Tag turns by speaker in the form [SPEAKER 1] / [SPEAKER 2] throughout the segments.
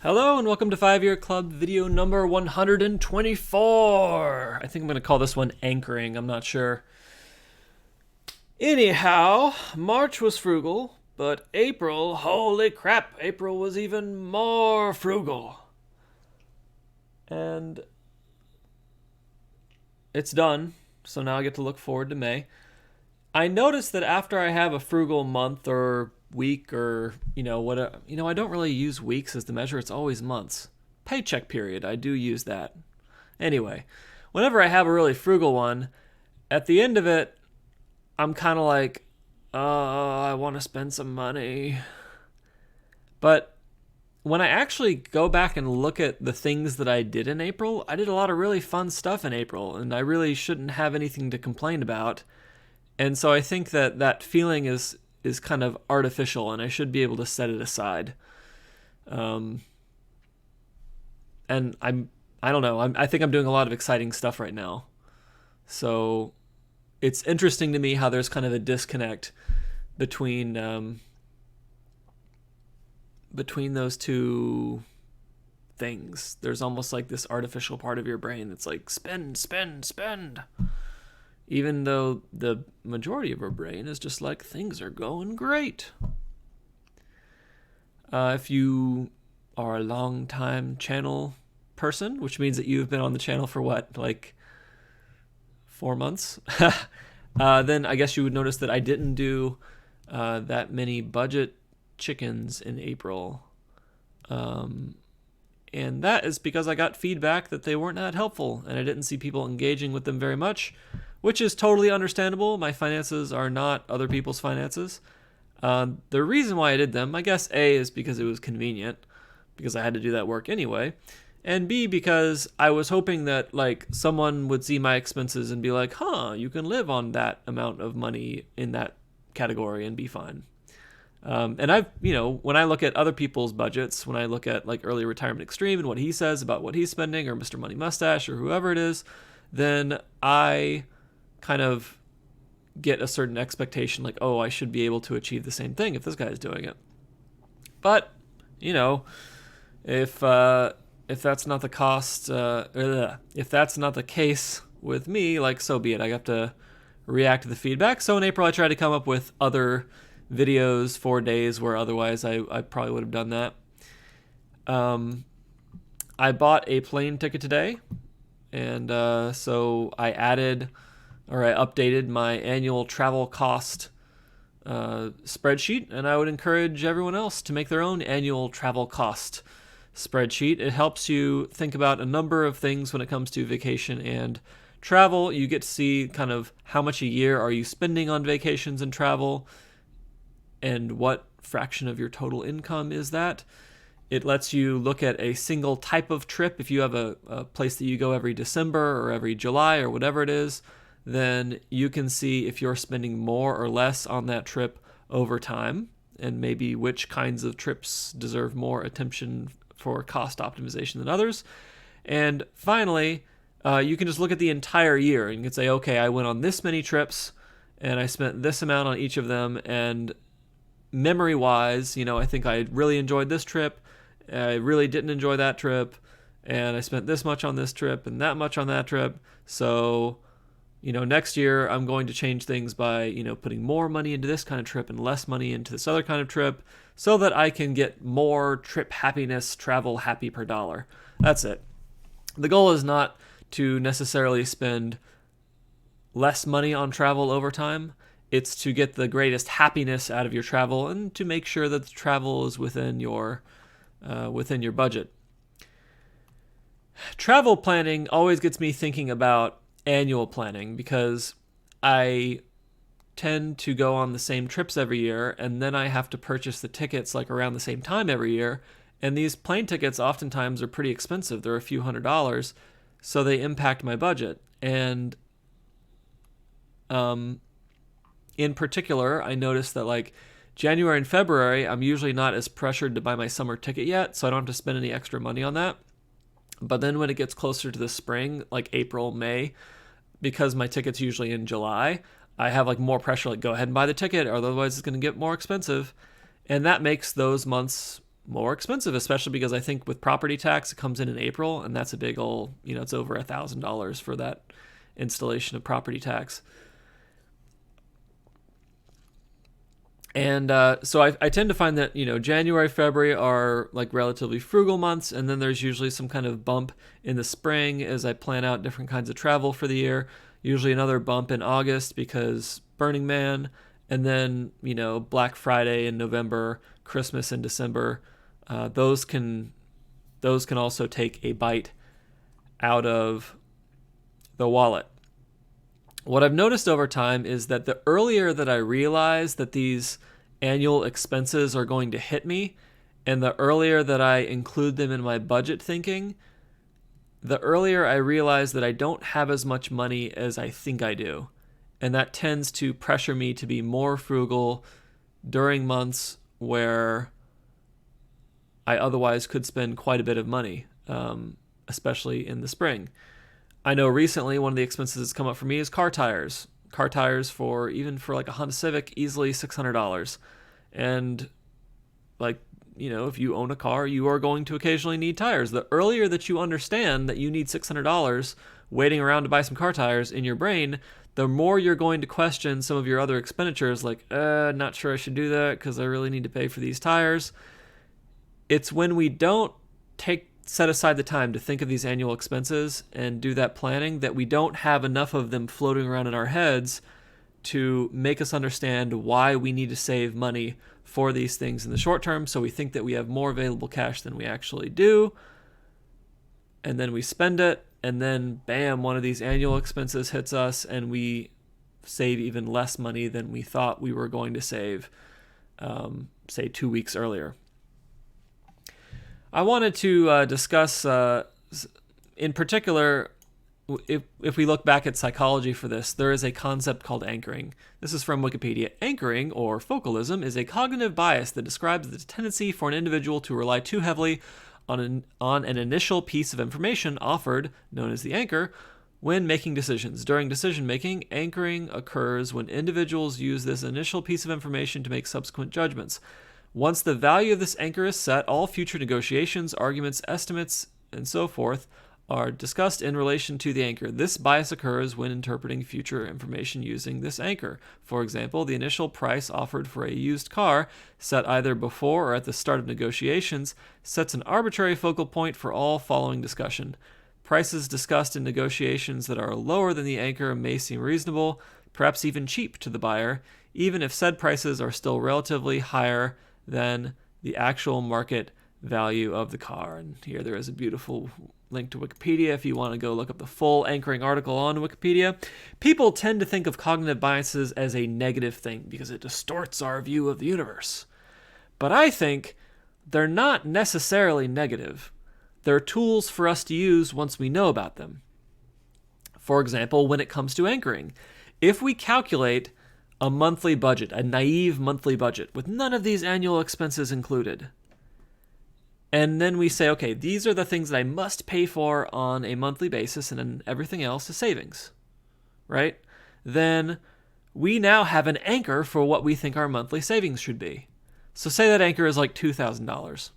[SPEAKER 1] Hello and welcome to 5 Year Club video number 124. I think I'm going to call this one anchoring, I'm not sure. Anyhow, March was frugal, but April, holy crap, April was even more frugal. And it's done, so now I get to look forward to May. I noticed that after I have a frugal month or week or whatever, I don't really use weeks as the measure. It's always months. Paycheck period, I do use that. Anyway, whenever I have a really frugal one, at the end of it, I'm kind of like, I want to spend some money. But when I actually go back and look at the things that I did in April, I did a lot of really fun stuff in April, and I really shouldn't have anything to complain about. And so I think that feeling is kind of artificial, and I should be able to set it aside. And I don't know. I think I'm doing a lot of exciting stuff right now. So it's interesting to me how there's kind of a disconnect between those two things. There's almost like this artificial part of your brain that's like spend, spend, spend. Even though the majority of our brain is just like, things are going great. If you are a long-time channel person, which means that you've been on the channel for what, like 4 months? Then I guess you would notice that I didn't do that many budget chickens in April. And that is because I got feedback that they weren't that helpful, and I didn't see people engaging with them very much, which is totally understandable. My finances are not other people's finances. The reason why I did them, I guess A, is because it was convenient, because I had to do that work anyway, and B, because I was hoping that like someone would see my expenses and be like, you can live on that amount of money in that category and be fine. And I've, when I look at other people's budgets, when I look at like Early Retirement Extreme and what he says about what he's spending, or Mr. Money Mustache, or whoever it is, then I kind of get a certain expectation, like, I should be able to achieve the same thing if this guy is doing it. But, if that's not the cost, if that's not the case with me, like, so be it. I have to react to the feedback. So in April, I tried to come up with other videos for days where otherwise I probably would have done that. I bought a plane ticket today, and so I updated my annual travel cost spreadsheet, and I would encourage everyone else to make their own annual travel cost spreadsheet. It helps you think about a number of things when it comes to vacation and travel. You get to see kind of how much a year are you spending on vacations and travel, and what fraction of your total income is that. It lets you look at a single type of trip. If you have a place that you go every December or every July or whatever it is, then you can see if you're spending more or less on that trip over time, and maybe which kinds of trips deserve more attention for cost optimization than others. And finally, you can just look at the entire year and you can say, okay, I went on this many trips and I spent this amount on each of them, and memory-wise, I think I really enjoyed this trip, I really didn't enjoy that trip, and I spent this much on this trip and that much on that trip. So next year I'm going to change things by, putting more money into this kind of trip and less money into this other kind of trip, so that I can get more trip happiness, travel happy per dollar. That's it. The goal is not to necessarily spend less money on travel over time. It's to get the greatest happiness out of your travel, and to make sure that the travel is within your budget. Travel planning always gets me thinking about annual planning, because I tend to go on the same trips every year, and then I have to purchase the tickets like around the same time every year, and these plane tickets oftentimes are pretty expensive. They're a few $100s, so they impact my budget. And in particular, I noticed that like January and February, I'm usually not as pressured to buy my summer ticket yet, so I don't have to spend any extra money on that. But then when it gets closer to the spring, like April, May, because my ticket's usually in July, I have like more pressure, like go ahead and buy the ticket, or otherwise it's going to get more expensive. And that makes those months more expensive, especially because I think with property tax, it comes in April, and that's a big old, it's over $1,000 for that installation of property tax. And so I tend to find that, January, February are like relatively frugal months, and then there's usually some kind of bump in the spring as I plan out different kinds of travel for the year. Usually another bump in August because Burning Man, and then, Black Friday in November, Christmas in December. Those can also take a bite out of the wallet. What I've noticed over time is that the earlier that I realize that these annual expenses are going to hit me, and the earlier that I include them in my budget thinking, the earlier I realize that I don't have as much money as I think I do. And that tends to pressure me to be more frugal during months where I otherwise could spend quite a bit of money, especially in the spring. I know recently one of the expenses that's come up for me is car tires. Car tires for like a Honda Civic, easily $600. And if you own a car, you are going to occasionally need tires. The earlier that you understand that you need $600 waiting around to buy some car tires in your brain, the more you're going to question some of your other expenditures, like, not sure I should do that because I really need to pay for these tires. It's when we don't set aside the time to think of these annual expenses and do that planning that we don't have enough of them floating around in our heads to make us understand why we need to save money for these things in the short term. So we think that we have more available cash than we actually do, and then we spend it, and then bam, one of these annual expenses hits us and we save even less money than we thought we were going to save, say 2 weeks earlier. I wanted to discuss, in particular, if we look back at psychology for this, there is a concept called anchoring. This is from Wikipedia. Anchoring, or focalism, is a cognitive bias that describes the tendency for an individual to rely too heavily on an initial piece of information offered, known as the anchor, when making decisions. During decision making, anchoring occurs when individuals use this initial piece of information to make subsequent judgments. Once the value of this anchor is set, all future negotiations, arguments, estimates, and so forth are discussed in relation to the anchor. This bias occurs when interpreting future information using this anchor. For example, the initial price offered for a used car, set either before or at the start of negotiations, sets an arbitrary focal point for all following discussion. Prices discussed in negotiations that are lower than the anchor may seem reasonable, perhaps even cheap to the buyer, even if said prices are still relatively higher than the actual market value of the car. And here there is a beautiful link to Wikipedia if you want to go look up the full anchoring article on Wikipedia. People tend to think of cognitive biases as a negative thing because it distorts our view of the universe. But I think they're not necessarily negative. They're tools for us to use once we know about them. For example, when it comes to anchoring, if we calculate a monthly budget, a naive monthly budget, with none of these annual expenses included, and then we say, okay, these are the things that I must pay for on a monthly basis, and then everything else is savings, right? Then we now have an anchor for what we think our monthly savings should be. So say that anchor is like $2,000.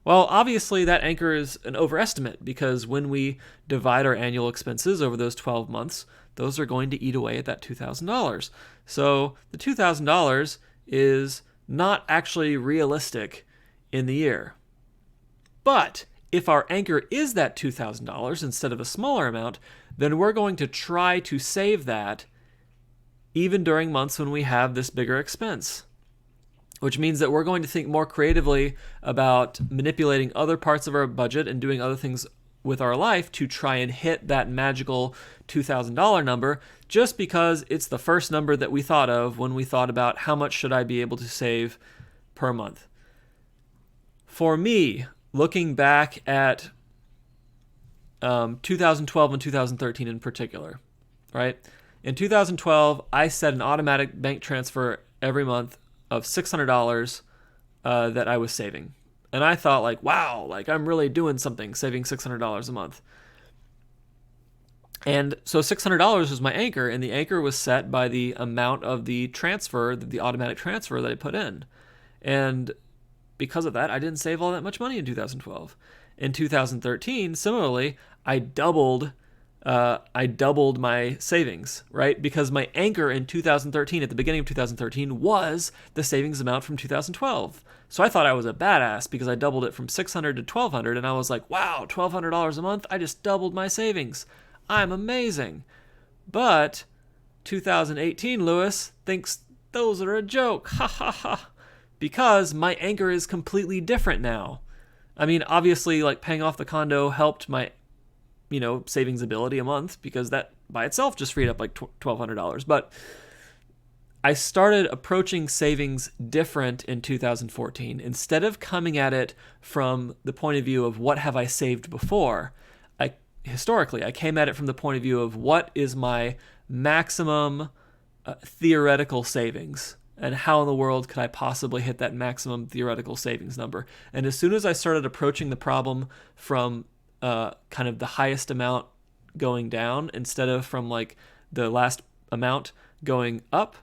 [SPEAKER 1] Well, obviously that anchor is an overestimate because when we divide our annual expenses over those 12 months, those are going to eat away at that $2,000. So the $2,000 is not actually realistic in the year. But if our anchor is that $2,000 instead of a smaller amount, then we're going to try to save that even during months when we have this bigger expense, which means that we're going to think more creatively about manipulating other parts of our budget and doing other things with our life to try and hit that magical $2,000 number, just because it's the first number that we thought of when we thought about how much should I be able to save per month. For me, looking back at 2012 and 2013 in particular, right? In 2012, I set an automatic bank transfer every month of $600 that I was saving. And I thought like, wow, like I'm really doing something, saving $600 a month. And so $600 was my anchor, and the anchor was set by the amount of the transfer, the automatic transfer that I put in. And because of that, I didn't save all that much money in 2012. In 2013, similarly, I doubled my savings, right? Because my anchor in 2013, at the beginning of 2013, was the savings amount from 2012. So I thought I was a badass because I doubled it from $600 to $1,200, and I was like, wow, $1,200 a month? I just doubled my savings. I'm amazing. But 2018, Lewis thinks those are a joke. Ha ha ha. Because my anchor is completely different now. I mean, obviously, like paying off the condo helped my, savings ability a month, because that by itself just freed up like $1,200. But I started approaching savings different in 2014. Instead of coming at it from the point of view of what have I saved before, historically, I came at it from the point of view of what is my maximum theoretical savings, and how in the world could I possibly hit that maximum theoretical savings number. And as soon as I started approaching the problem from kind of the highest amount going down instead of from like the last amount going up,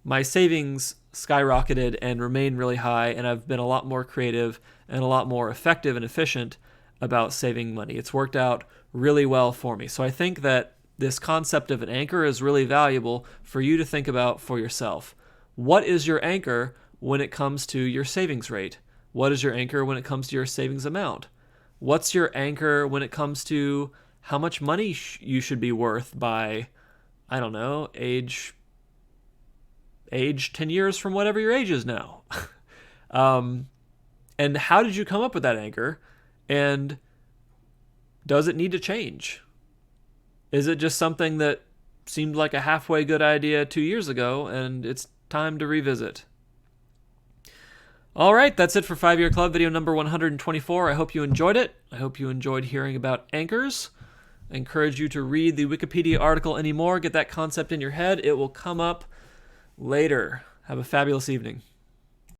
[SPEAKER 1] my savings skyrocketed and remain really high, and I've been a lot more creative and a lot more effective and efficient about saving money. It's worked out really well for me. So I think that this concept of an anchor is really valuable for you to think about for yourself. What is your anchor when it comes to your savings rate? What is your anchor when it comes to your savings amount? What's your anchor when it comes to how much money you should be worth by, I don't know, age 10 years from whatever your age is now? And how did you come up with that anchor? And does it need to change? Is it just something that seemed like a halfway good idea 2 years ago and it's time to revisit? All right, that's it for 5-Year Club video number 124. I hope you enjoyed it. I hope you enjoyed hearing about anchors. I encourage you to read the Wikipedia article anymore. Get that concept in your head. It will come up later. Have a fabulous evening.